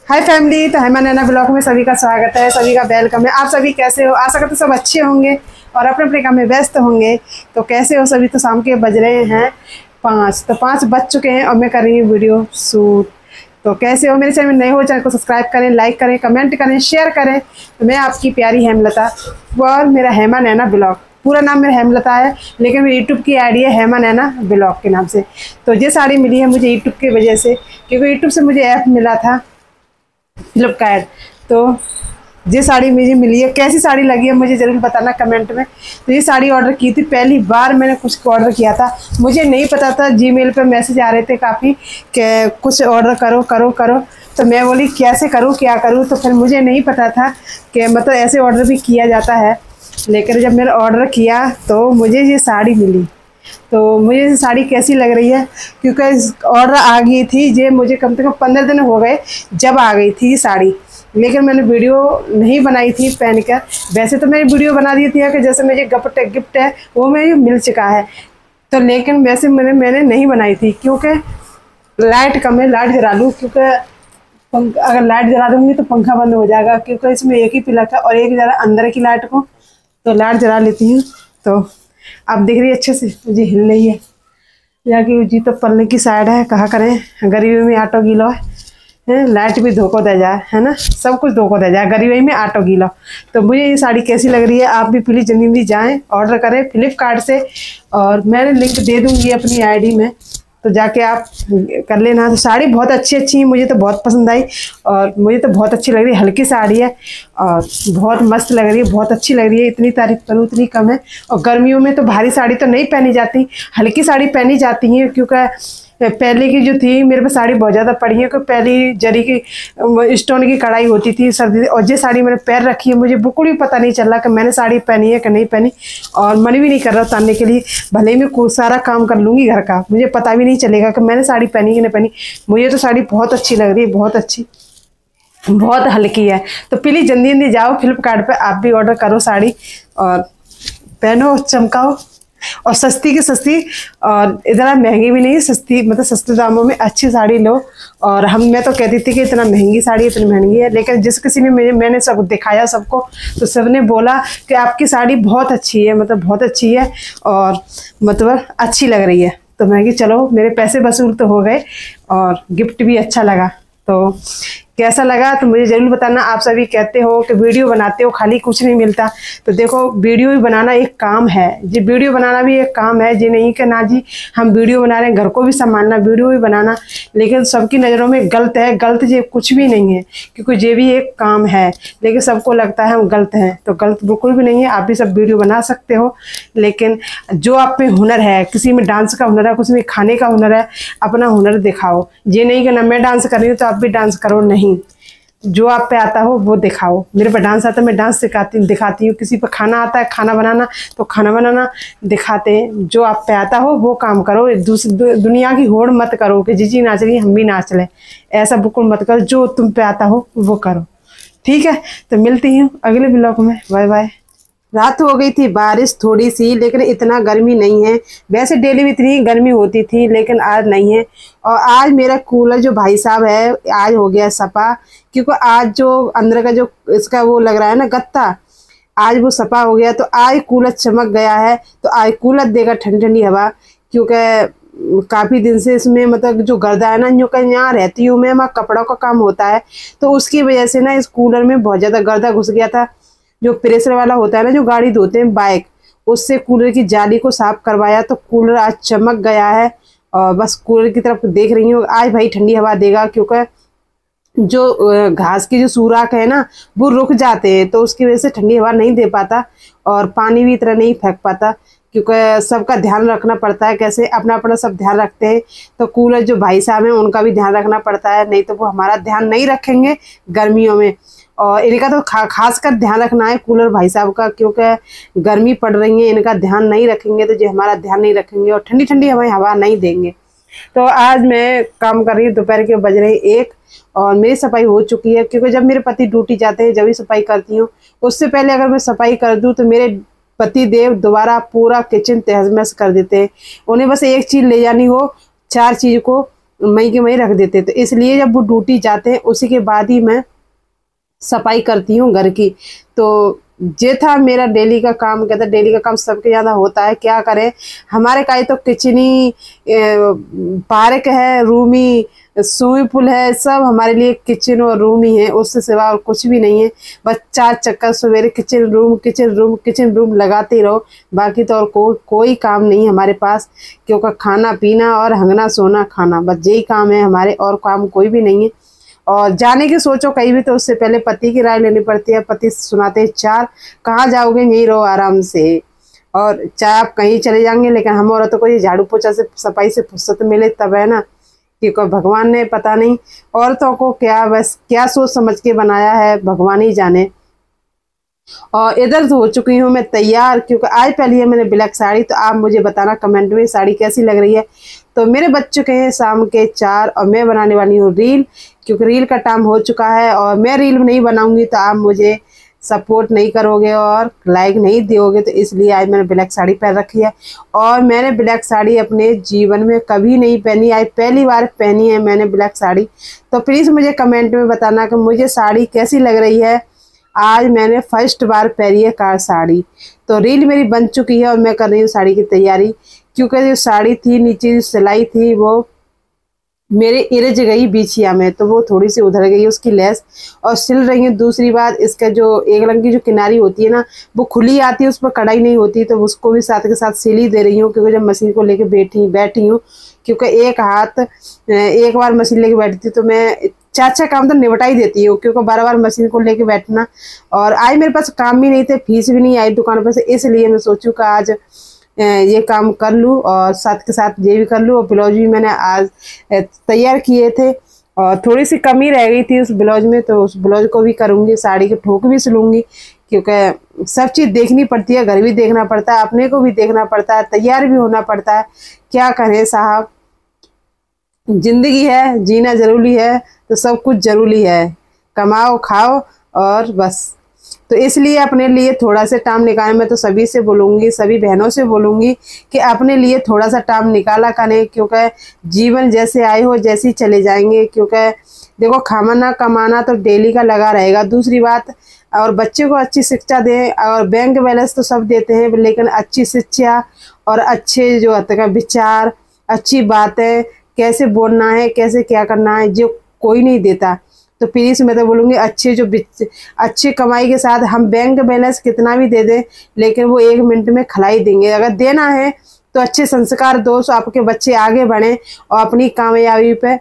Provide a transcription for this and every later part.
हाय family, तो हेमा नैना blog में सभी का स्वागत है, सभी का वेलकम है। आप सभी कैसे हो? आशा करते सब अच्छे होंगे और अपने अपने काम में व्यस्त होंगे। तो कैसे हो सभी? तो शाम के बज रहे हैं 5, तो 5 बज चुके हैं और मैं कर रही हूँ वीडियो शूट। तो कैसे हो? मेरे चैनल में नए हो, चैनल को सब्सक्राइब करें, लाइक करें, कमेंट करें, शेयर करें। तो मैं आपकी प्यारी हेमलता और मेरा हेमा नैना ब्लॉग, पूरा नाम मेरा हेमलता है, लेकिन मेरी यूट्यूब की आईडी है हेमा नैना ब्लॉग के नाम से। तो ये साड़ी मिली है मुझे यूट्यूब की वजह से, क्योंकि यूट्यूब से मुझे ऐप मिला था फ्लिपकार्ट। तो ये साड़ी मुझे मिली है। कैसी साड़ी लगी है मुझे ज़रूर बताना कमेंट में। तो ये साड़ी ऑर्डर की थी, पहली बार मैंने कुछ ऑर्डर किया था। मुझे नहीं पता था, जीमेल पे मैसेज आ रहे थे काफ़ी कि कुछ ऑर्डर करो करो करो। तो मैं बोली कैसे करूँ, क्या करूँ। तो फिर मुझे नहीं पता था कि मतलब ऐसे ऑर्डर भी किया जाता है। लेकिन जब मैंने ऑर्डर किया तो मुझे ये साड़ी मिली। तो मुझे ये साड़ी कैसी लग रही है, क्योंकि ऑर्डर आ गई थी, ये मुझे कम से कम 15 दिन हो गए जब आ गई थी ये साड़ी। लेकिन मैंने वीडियो नहीं बनाई थी पहनकर। वैसे तो मैंने वीडियो बना दी थी कि जैसे मुझे गिफ्ट है वो मुझे मिल चुका है। तो लेकिन वैसे मैंने नहीं बनाई थी, क्योंकि लाइट कम है, लाइट जला लूँ। क्योंकि अगर लाइट जला दूँगी तो पंखा बंद हो जाएगा, क्योंकि इसमें एक ही प्लग है और एक जरा अंदर की लाइट को। तो लाइट जला लेती हूँ। तो आप देख रही है अच्छे से, मुझे हिल रही है जाकि जी। तो पल्ले की साइड है, कहा करें गरीबी में आटो गीलो है, लाइट भी धोखो दे जाए, है ना, सब कुछ धोखो दे जाए, गरीबी में आटो गीलो। तो मुझे ये साड़ी कैसी लग रही है, आप भी प्लीज़ जल्दी जाएं, ऑर्डर करें फ्लिपकार्ट से। और मैंने लिंक दे दूँगी अपनी आईडी में, तो जाके आप कर लेना। तो साड़ी बहुत अच्छी है, मुझे तो बहुत पसंद आई और मुझे तो बहुत अच्छी लग रही है। हल्की साड़ी है और बहुत मस्त लग रही है, बहुत अच्छी लग रही है। इतनी तारीफ करूँ उतनी कम है। और गर्मियों में तो भारी साड़ी तो नहीं पहनी जाती, हल्की साड़ी पहनी जाती है। क्योंकि पहले की जो थी मेरे पास साड़ी बहुत ज़्यादा पड़ी है, क्योंकि पहली जरी की स्टोन की कढ़ाई होती थी सर्दी। और ये साड़ी मैंने पैर रखी है, मुझे बिल्कुल भी पता नहीं चल रहा कि मैंने साड़ी पहनी है कि नहीं पहनी। और मन भी नहीं कर रहा उतारने के लिए, भले ही मैं कुछ सारा काम कर लूँगी घर का, मुझे पता भी नहीं चलेगा कि मैंने साड़ी पहनी कि नहीं पहनी। मुझे तो साड़ी बहुत अच्छी लग रही है, बहुत अच्छी, बहुत हल्की है। तो प्लीज़ जल्दी जाओ फ्लिपकार्ट पर, आप भी ऑर्डर करो साड़ी और पहनो, चमकाओ। और सस्ती की सस्ती, और इतना महंगी भी नहीं, सस्ती मतलब सस्ते दामों में अच्छी साड़ी लो। और मैं तो कहती थी कि इतना महंगी साड़ी इतनी महंगी है, लेकिन जिस किसी ने मैंने सब दिखाया सबको, तो सबने बोला कि आपकी साड़ी बहुत अच्छी है, मतलब बहुत अच्छी है और मतलब अच्छी लग रही है। तो मैं कि चलो मेरे पैसे वसूल तो हो गए और गिफ्ट भी अच्छा लगा। तो कैसा लगा तो मुझे ज़रूर बताना। आप सभी कहते हो कि वीडियो बनाते हो खाली कुछ नहीं मिलता, तो देखो वीडियो भी बनाना एक काम है, जी वीडियो बनाना भी एक काम है। जी नहीं कि ना जी हम वीडियो बना रहे हैं, घर को भी संभालना, वीडियो भी बनाना, लेकिन सबकी नज़रों में गलत है। गलत ये कुछ भी नहीं है, क्योंकि ये भी एक काम है, लेकिन सबको लगता है हम गलत हैं। तो गलत बिल्कुल भी नहीं है, आप भी सब वीडियो बना सकते हो। लेकिन जो आप में हुनर है, किसी में डांस का हुनर है, किसी में खाने का हुनर है, अपना हुनर दिखाओ। ये नहीं कि ना मैं डांस कर रही हूँ तो आप भी डांस करो, नहीं, जो आप पे आता हो वो दिखाओ। मेरे पे डांस आता है, मैं डांस दिखाती हूँ। किसी पे खाना आता है, खाना बनाना, तो खाना बनाना दिखाते हैं। जो आप पे आता हो वो काम करो। दुनिया की होड़ मत करो कि जी नाच रही है हम भी नाच लें, ऐसा बिल्कुल मत करो। जो तुम पे आता हो वो करो, ठीक है। तो मिलती हूँ अगले ब्लॉग में, बाय बाय। रात हो गई थी, बारिश थोड़ी सी, लेकिन इतना गर्मी नहीं है। वैसे डेली भी इतनी गर्मी होती थी, लेकिन आज नहीं है। और आज मेरा कूलर जो भाई साहब है आज हो गया सपा, क्योंकि आज जो अंदर का जो इसका वो लग रहा है ना गत्ता, आज वो सपा हो गया। तो आज कूलर चमक गया है, तो आज कूलर देगा ठंडी ठंडी हवा। क्योंकि काफ़ी दिन से इसमें मतलब जो गर्दा है ना, जो कहीं यहाँ रहती हूँ मैं, वहाँ कपड़ों का काम होता है, तो उसकी वजह से ना इस कूलर में बहुत ज़्यादा गर्दा घुस गया था। जो प्रेशर वाला होता है ना, जो गाड़ी धोते हैं बाइक, उससे कूलर की जाली को साफ करवाया, तो कूलर आज चमक गया है। और बस कूलर की तरफ देख रही हूँ, आज भाई ठंडी हवा देगा। क्योंकि जो घास की जो सुराख है ना वो रुक जाते हैं, तो उसकी वजह से ठंडी हवा नहीं दे पाता और पानी भी इतना नहीं फेंक पाता, क्योंकि सबका ध्यान रखना पड़ता है। कैसे अपना अपना सब ध्यान रखते हैं, तो कूलर जो भाई साहब हैं उनका भी ध्यान रखना पड़ता है, नहीं तो वो हमारा ध्यान नहीं रखेंगे गर्मियों में। और इनका तो खास कर ध्यान रखना है कूलर भाई साहब का, क्योंकि गर्मी पड़ रही है, इनका ध्यान नहीं रखेंगे तो जो हमारा ध्यान नहीं रखेंगे और ठंडी ठंडी हमें हवा नहीं देंगे। तो आज मैं काम कर रही हूँ, दोपहर के बज रहे 1 और मेरी सफाई हो चुकी है। क्योंकि जब मेरे पति ड्यूटी जाते हैं जब भी सफाई करती हूँ, उससे पहले अगर मैं सफाई कर दूँ तो मेरे पति देव दोबारा पूरा किचन तहस महस कर देते हैं। उन्हें बस एक चीज़ ले जानी हो, 4 चीज़ को मई के मई रख देते। तो इसलिए जब वो ड्यूटी जाते हैं उसी के बाद ही मैं सफाई करती हूँ घर की। तो ये था मेरा डेली का काम। कहते हैं डेली का काम सबके ज़्यादा होता है, क्या करें। हमारे का तो किचनी, पार्क है, रूम ही, स्विमिंग पूल है, सब हमारे लिए किचन और रूम ही है, उससे सिवा और कुछ भी नहीं है। बस 4 चक्कर सवेरे kitchen room kitchen room kitchen room लगाते रहो, बाकी तो और कोई काम नहीं हमारे पास। क्योंकि खाना पीना और हंगना सोना खाना, बस यही काम है हमारे, और काम कोई भी नहीं है। और जाने की सोचो कहीं भी तो उससे पहले पति की राय लेनी पड़ती है। पति सुनाते हैं 4, कहाँ जाओगे, यहीं रहो आराम से। और चाहे आप कहीं चले जाएंगे, लेकिन हम औरतों को ये झाड़ू पोछा से सफाई से फुर्सत मिले तब है ना। क्योंकि भगवान ने पता नहीं औरतों को क्या सोच समझ के बनाया है, भगवान ही जाने। और इधर हो चुकी हूँ मैं तैयार, क्योंकि आज पहली है मैंने ब्लैक साड़ी। तो आप मुझे बताना कमेंट में साड़ी कैसी लग रही है। तो मेरे बच चुके हैं शाम के 4 और मैं बनाने वाली हूँ रील, क्योंकि रील का टाइम हो चुका है। और मैं रील नहीं बनाऊंगी तो आप मुझे सपोर्ट नहीं करोगे और लाइक नहीं दोगे। तो इसलिए आज मैंने ब्लैक साड़ी पहन रखी है। और मैंने ब्लैक साड़ी अपने जीवन में कभी नहीं पहनी, आज पहली बार पहनी है मैंने ब्लैक साड़ी। तो प्लीज़ मुझे कमेंट में बताना कि मुझे साड़ी कैसी लग रही है। आज मैंने फर्स्ट बार पहनी है कार साड़ी। तो रील मेरी बन चुकी है और मैं कर रही हूँ साड़ी की तैयारी। क्योंकि जो साड़ी थी नीचे जो सिलाई थी वो मेरे इरज गई बिछिया में, तो वो थोड़ी सी उधर गई उसकी लेस, और सिल रही है। दूसरी बात, इसका जो एक रंग की जो किनारी होती है ना वो खुली आती है, उस पर कढ़ाई नहीं होती, तो उसको भी साथ के साथ सिल ही दे रही हूँ। क्योंकि जब मशीन को लेके बैठी हूँ, क्योंकि एक बार मशीन लेके बैठी थी तो मैं 4 काम तो निपटा ही देती हूँ। क्योंकि बार मशीन को लेके बैठना, और आज मेरे पास काम भी नहीं थे, फीस भी नहीं आई दुकान पर से, इसलिए मैं सोचूँ कि आज ये काम कर लूँ और साथ के साथ ये भी कर लूँ। और ब्लाउज भी मैंने आज तैयार किए थे और थोड़ी सी कमी रह गई थी उस ब्लाउज में, तो उस ब्लाउज को भी करूँगी। साड़ी के ठोक भी सिलूँगी, क्योंकि सब चीज़ देखनी पड़ती है, घर भी देखना पड़ता है, अपने को भी देखना पड़ता है, तैयार भी होना पड़ता है। क्या करें साहब, जिंदगी है, जीना जरूरी है, तो सब कुछ जरूरी है। कमाओ खाओ और बस। तो इसलिए अपने लिए थोड़ा सा टाइम निकालें। मैं तो सभी से बोलूँगी, सभी बहनों से बोलूँगी कि अपने लिए थोड़ा सा टाइम निकाला करें। क्योंकि जीवन जैसे आए हो जैसे ही चले जाएंगे। क्योंकि देखो खाना कमाना तो डेली का लगा रहेगा। दूसरी बात, और बच्चे को अच्छी शिक्षा दें, और बैंक बैलेंस तो सब देते हैं, लेकिन अच्छी शिक्षा और अच्छे जो विचार, अच्छी बातें, कैसे बोलना है, कैसे क्या करना है, जो कोई नहीं देता। तो प्लीज़ मैं तो बोलूँगी अच्छी कमाई के साथ हम बैंक बैलेंस कितना भी दे दें, लेकिन वो 1 मिनट में खिलाई देंगे। अगर देना है तो अच्छे संस्कार दो, तो आपके बच्चे आगे बढ़ें और अपनी कामयाबी पे,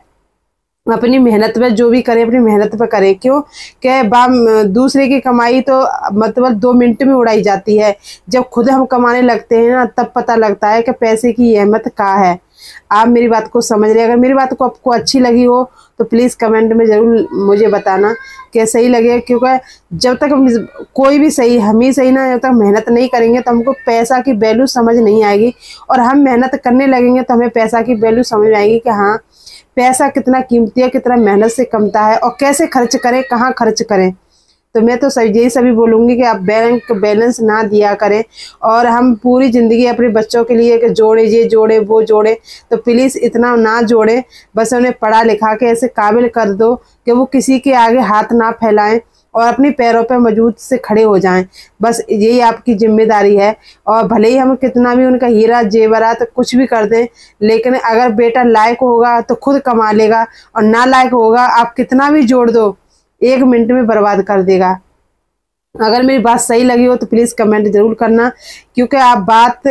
अपनी मेहनत पे, जो भी करें अपनी मेहनत पे करें। क्यों कि दूसरे की कमाई तो मतलब 2 मिनट में उड़ाई जाती है। जब खुद हम कमाने लगते हैं ना, तब पता लगता है कि पैसे की अहमियत क्या है। आप मेरी बात को समझ रहे हैं। अगर मेरी बात को आपको अच्छी लगी हो तो प्लीज़ कमेंट में ज़रूर मुझे बताना कि सही लगे। क्योंकि जब तक कोई भी सही, हम ही सही ना, जब तक मेहनत नहीं करेंगे तो हमको पैसा की वैल्यू समझ नहीं आएगी। और हम मेहनत करने लगेंगे तो हमें पैसा की वैल्यू समझ आएगी कि हाँ पैसा कितना कीमती है, कितना मेहनत से कमता है, और कैसे खर्च करें, कहाँ खर्च करें। तो मैं तो यही सभी बोलूँगी कि आप बैंक बैलेंस ना दिया करें। और हम पूरी ज़िंदगी अपने बच्चों के लिए कि जोड़े, ये जोड़े वो जोड़े, तो प्लीज़ इतना ना जोड़ें। बस उन्हें पढ़ा लिखा के ऐसे काबिल कर दो कि वो किसी के आगे हाथ ना फैलाएं और अपने पैरों पर मजबूत से खड़े हो जाएं। बस यही आपकी जिम्मेदारी है। और भले ही हम कितना भी उनका हीरा जेवरात कुछ भी कर दें, लेकिन अगर बेटा लायक होगा तो खुद कमा लेगा, और ना लायक होगा आप कितना भी जोड़ दो 1 मिनट में बर्बाद कर देगा। अगर मेरी बात सही लगी हो तो प्लीज़ कमेंट ज़रूर करना। क्योंकि आप बात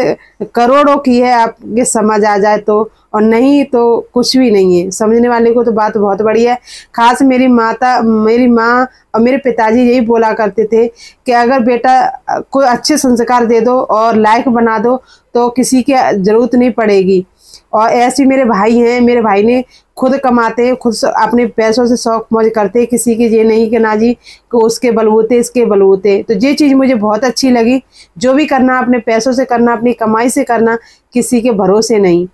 करोड़ों की है, आपके समझ आ जाए तो, और नहीं तो कुछ भी नहीं है। समझने वाले को तो बात बहुत बड़ी है। खास मेरी माँ और मेरे पिताजी यही बोला करते थे कि अगर बेटा कोई अच्छे संस्कार दे दो और लायक बना दो तो किसी की ज़रूरत नहीं पड़ेगी। और ऐसे मेरे भाई हैं, मेरे भाई ने खुद कमाते हैं, खुद अपने पैसों से शौक मौज करते हैं, किसी की ये नहीं कि ना जी को उसके बलबूते इसके बलबूते। तो ये चीज़ मुझे बहुत अच्छी लगी। जो भी करना अपने पैसों से करना, अपनी कमाई से करना, किसी के भरोसे नहीं।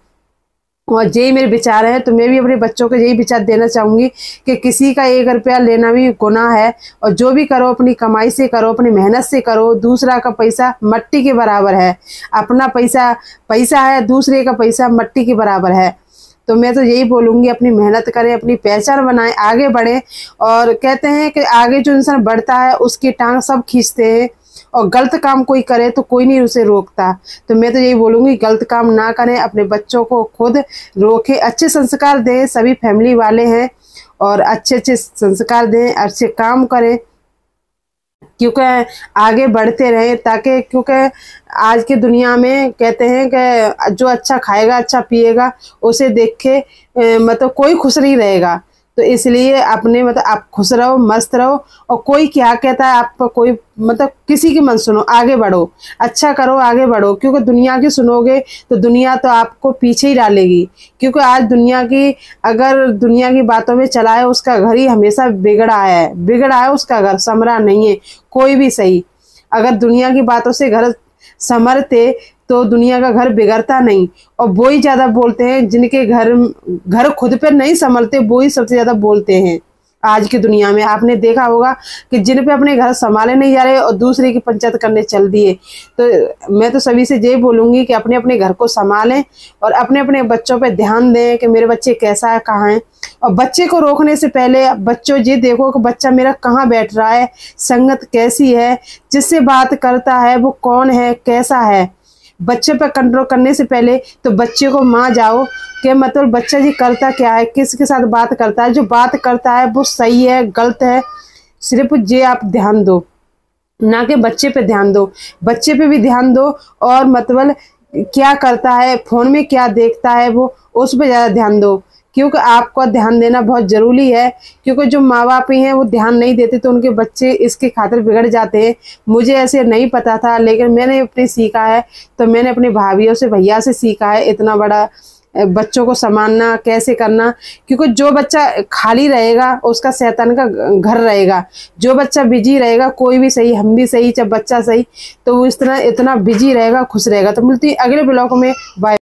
और यही मेरे विचार है। तो मैं भी अपने बच्चों को यही विचार देना चाहूँगी कि किसी का 1 रुपया लेना भी गुनाह है, और जो भी करो अपनी कमाई से करो, अपनी मेहनत से करो। दूसरा का पैसा मट्टी के बराबर है, अपना पैसा पैसा है, दूसरे का पैसा मट्टी के बराबर है। तो मैं तो यही बोलूँगी, अपनी मेहनत करें, अपनी पहचान बनाएं, आगे बढ़ें। और कहते हैं कि आगे जो इंसान बढ़ता है उसकी टांग सब खींचते हैं, और गलत काम कोई करे तो कोई नहीं उसे रोकता। तो मैं तो यही बोलूँगी, गलत काम ना करें, अपने बच्चों को खुद रोकें, अच्छे संस्कार दें, सभी फैमिली वाले हैं, और अच्छे अच्छे संस्कार दें, अच्छे काम करें, क्योंकि आगे बढ़ते रहें। ताकि क्योंकि आज की दुनिया में कहते हैं कि जो अच्छा खाएगा, अच्छा पिएगा, उसे देख के मतलब कोई खुश नहीं रहेगा। तो इसलिए अपने मतलब आप खुश रहो, मस्त रहो, और कोई क्या कहता है आप कोई मतलब किसी की मत सुनो, आगे बढ़ो, अच्छा करो, आगे बढ़ो। क्योंकि दुनिया की सुनोगे तो दुनिया तो आपको पीछे ही डालेगी। क्योंकि आज दुनिया की, अगर दुनिया की बातों में चला है, उसका घर ही हमेशा बिगड़ा है उसका घर, संवरा नहीं है कोई भी सही। अगर दुनिया की बातों से घर संवरते तो दुनिया का घर बिगड़ता नहीं। और वो ही ज्यादा बोलते हैं जिनके घर खुद पे नहीं संभलते, वो ही सबसे ज्यादा बोलते हैं आज की दुनिया में। आपने देखा होगा कि जिन पे अपने घर संभाले नहीं जा रहे और दूसरे की पंचायत करने चल दिए। तो मैं तो सभी से यही बोलूँगी कि अपने अपने घर को संभालें, और अपने अपने बच्चों पे ध्यान दें कि मेरे बच्चे कैसा है, कहाँ है। और बच्चे को रोकने से पहले बच्चों ये देखो कि बच्चा मेरा कहाँ बैठ रहा है, संगत कैसी है, जिससे बात करता है वो कौन है, कैसा है। बच्चे पर कंट्रोल करने से पहले तो बच्चे को मान जाओ कि मतलब बच्चा जी करता क्या है, किसके साथ बात करता है, जो बात करता है वो सही है, गलत है, सिर्फ ये आप ध्यान दो, ना कि बच्चे पे ध्यान दो। बच्चे पे भी ध्यान दो, और मतलब क्या करता है, फोन में क्या देखता है वो, उस पर ज़्यादा ध्यान दो। क्योंकि आपको ध्यान देना बहुत ज़रूरी है। क्योंकि जो माँ बाप ही हैं वो ध्यान नहीं देते तो उनके बच्चे इसके खातिर बिगड़ जाते हैं। मुझे ऐसे नहीं पता था, लेकिन मैंने अपने सीखा है। तो मैंने अपने भाभीयों से, भैया से सीखा है इतना बड़ा बच्चों को संभालना कैसे करना। क्योंकि जो बच्चा खाली रहेगा उसका शैतान का घर रहेगा। जो बच्चा बिजी रहेगा, कोई भी सही, हम भी सही, चाहे बच्चा सही, तो वो इस तरह इतना बिजी रहेगा, खुश रहेगा। तो मिलती अगले ब्लॉग में, बाय।